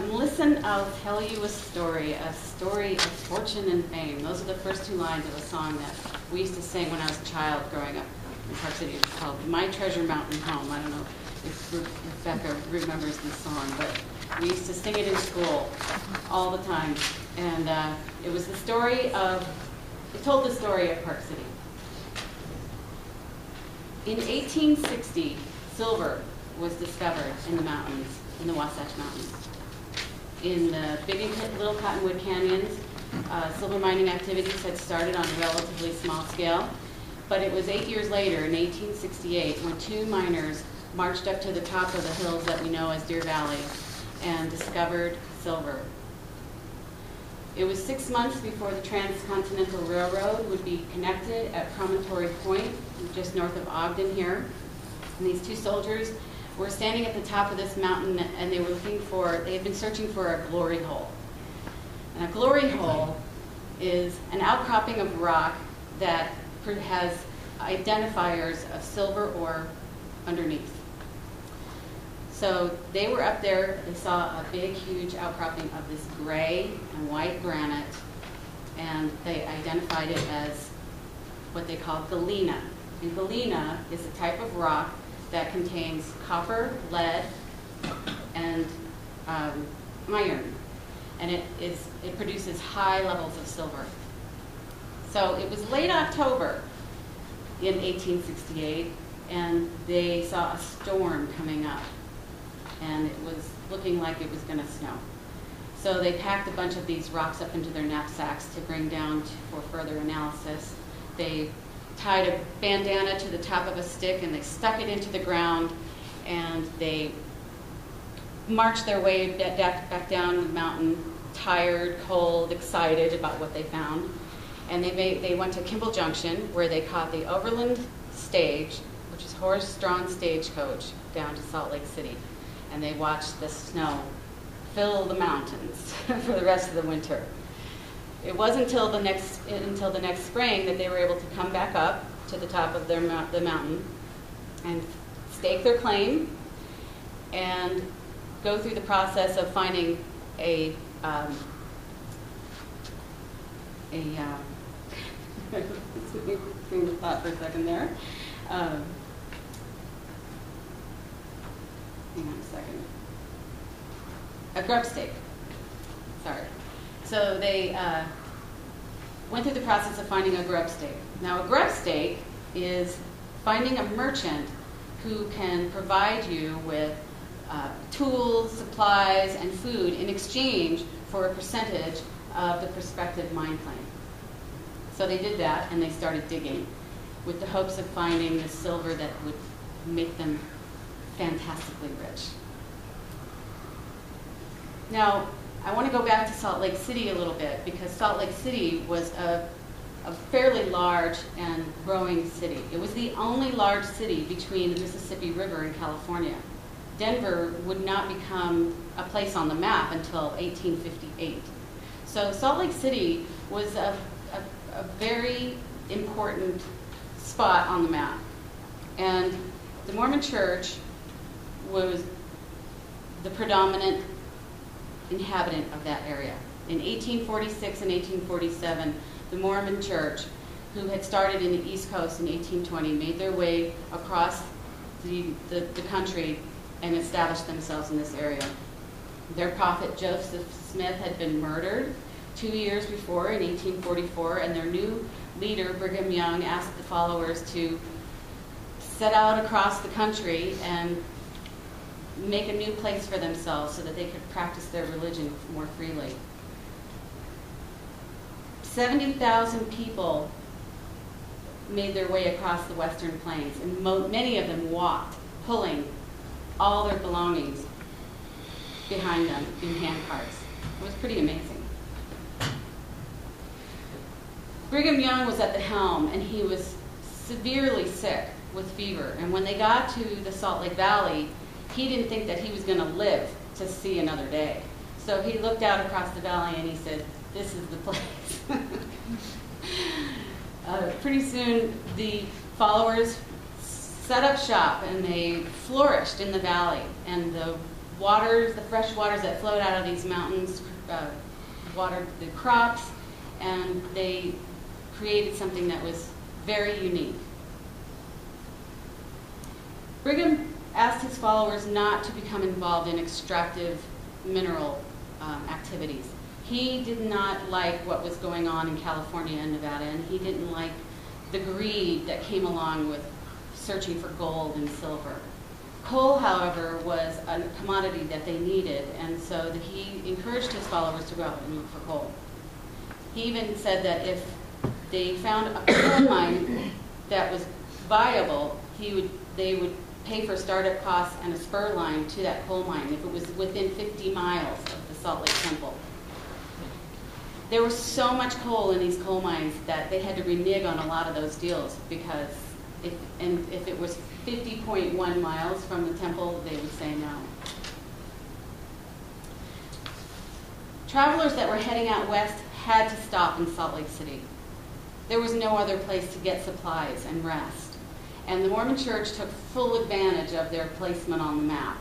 Come listen, I'll tell you a story of fortune and fame. Those are the first two lines of a song that we used to sing when I was a child growing up in Park City. It's called My Treasure Mountain Home. I don't know if Rebecca remembers this song, but we used to sing it in school all the time. And it was the story of, it told the story of Park City. In 1860, silver was discovered in the mountains, in the Wasatch Mountains. In the Big and Little Cottonwood Canyons, silver mining activities had started on a relatively small scale, but it was 8 years later, in 1868, when two miners marched up to the top of the hills that we know as Deer Valley and discovered silver. It was 6 months before the Transcontinental Railroad would be connected at Promontory Point, just north of Ogden here. And these two soldiers were standing at the top of this mountain, and they had been searching for a glory hole. And a glory hole is an outcropping of rock that has identifiers of silver ore underneath. So they were up there, they saw a big, huge outcropping of this gray and white granite, and they identified it as what they call galena. And galena is a type of rock that contains copper, lead, and iron. And it produces high levels of silver. So it was late October in 1868, and they saw a storm coming up. And it was looking like it was going to snow. So they packed a bunch of these rocks up into their knapsacks to bring down for further analysis. They tied a bandana to the top of a stick and they stuck it into the ground, and they marched their way back down the mountain, tired, cold, excited about what they found. And they went to Kimball Junction, where they caught the Overland stage, which is horse-drawn stagecoach, down to Salt Lake City. And they watched the snow fill the mountains for the rest of the winter. It wasn't until the next spring that they were able to come back up to the top of the mountain and stake their claim and go through the process of finding a thought for a second there. Hang on a second. A grub stake. Sorry. So they went through the process of finding a grub stake. Now, a grub stake is finding a merchant who can provide you with tools, supplies, and food in exchange for a percentage of the prospective mine claim. So they did that, and they started digging with the hopes of finding the silver that would make them fantastically rich. Now, I want to go back to Salt Lake City a little bit, because Salt Lake City was a fairly large and growing city. It was the only large city between the Mississippi River and California. Denver would not become a place on the map until 1858. So Salt Lake City was a very important spot on the map. And the Mormon Church was the predominant inhabitant of that area. In 1846 and 1847, the Mormon Church, who had started in the East Coast in 1820, made their way across the country and established themselves in this area. Their prophet Joseph Smith had been murdered 2 years before in 1844, and their new leader, Brigham Young, asked the followers to set out across the country and make a new place for themselves so that they could practice their religion more freely. 70,000 people made their way across the Western Plains, and many of them walked, pulling all their belongings behind them in hand carts. It was pretty amazing. Brigham Young was at the helm, and he was severely sick with fever. And when they got to the Salt Lake Valley, he didn't think that he was going to live to see another day. So he looked out across the valley and he said, "This is the place." Pretty soon, the followers set up shop and they flourished in the valley, and the waters, the fresh waters that flowed out of these mountains, watered the crops, and they created something that was very unique. Brigham asked his followers not to become involved in extractive mineral activities. He did not like what was going on in California and Nevada, and he didn't like the greed that came along with searching for gold and silver. Coal, however, was a commodity that they needed, and so he encouraged his followers to go out and look for coal. He even said that if they found a coal mine that was viable, they would pay for startup costs and a spur line to that coal mine if it was within 50 miles of the Salt Lake Temple. There was so much coal in these coal mines that they had to renege on a lot of those deals, because if it was 50.1 miles from the temple, they would say no. Travelers that were heading out west had to stop in Salt Lake City. There was no other place to get supplies and rest. And the Mormon Church took full advantage of their placement on the map.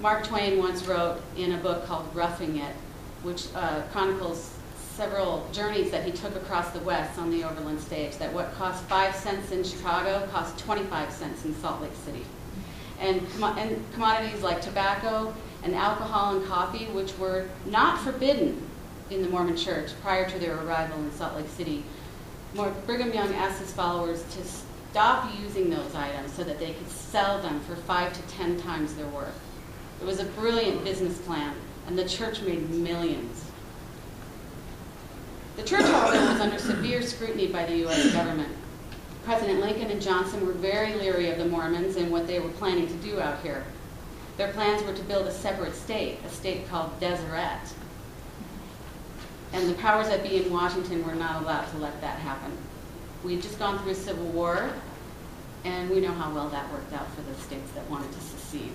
Mark Twain once wrote in a book called Roughing It, which chronicles several journeys that he took across the West on the overland stage, that what cost 5 cents in Chicago cost 25 cents in Salt Lake City. And commodities like tobacco and alcohol and coffee, which were not forbidden in the Mormon Church prior to their arrival in Salt Lake City, Brigham Young asked his followers to stop using those items so that they could sell them for 5 to 10 times their worth. It was a brilliant business plan, and the church made millions. The church, however, was under severe scrutiny by the U.S. government. President Lincoln and Johnson were very leery of the Mormons and what they were planning to do out here. Their plans were to build a separate state, a state called Deseret. And the powers that be in Washington were not allowed to let that happen. We had just gone through a civil war, and we know how well that worked out for the states that wanted to secede.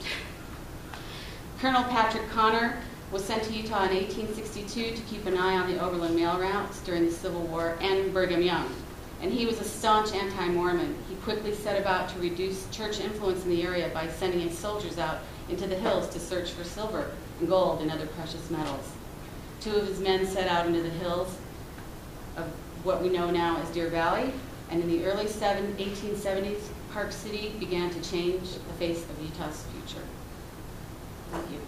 Colonel Patrick Connor was sent to Utah in 1862 to keep an eye on the overland mail routes during the Civil War, and Brigham Young. And he was a staunch anti-Mormon. He quickly set about to reduce church influence in the area by sending his soldiers out into the hills to search for silver and gold and other precious metals. 2 of his men set out into the hills of what we know now as Deer Valley, and in the early 1870s, Park City began to change the face of Utah's future. Thank you.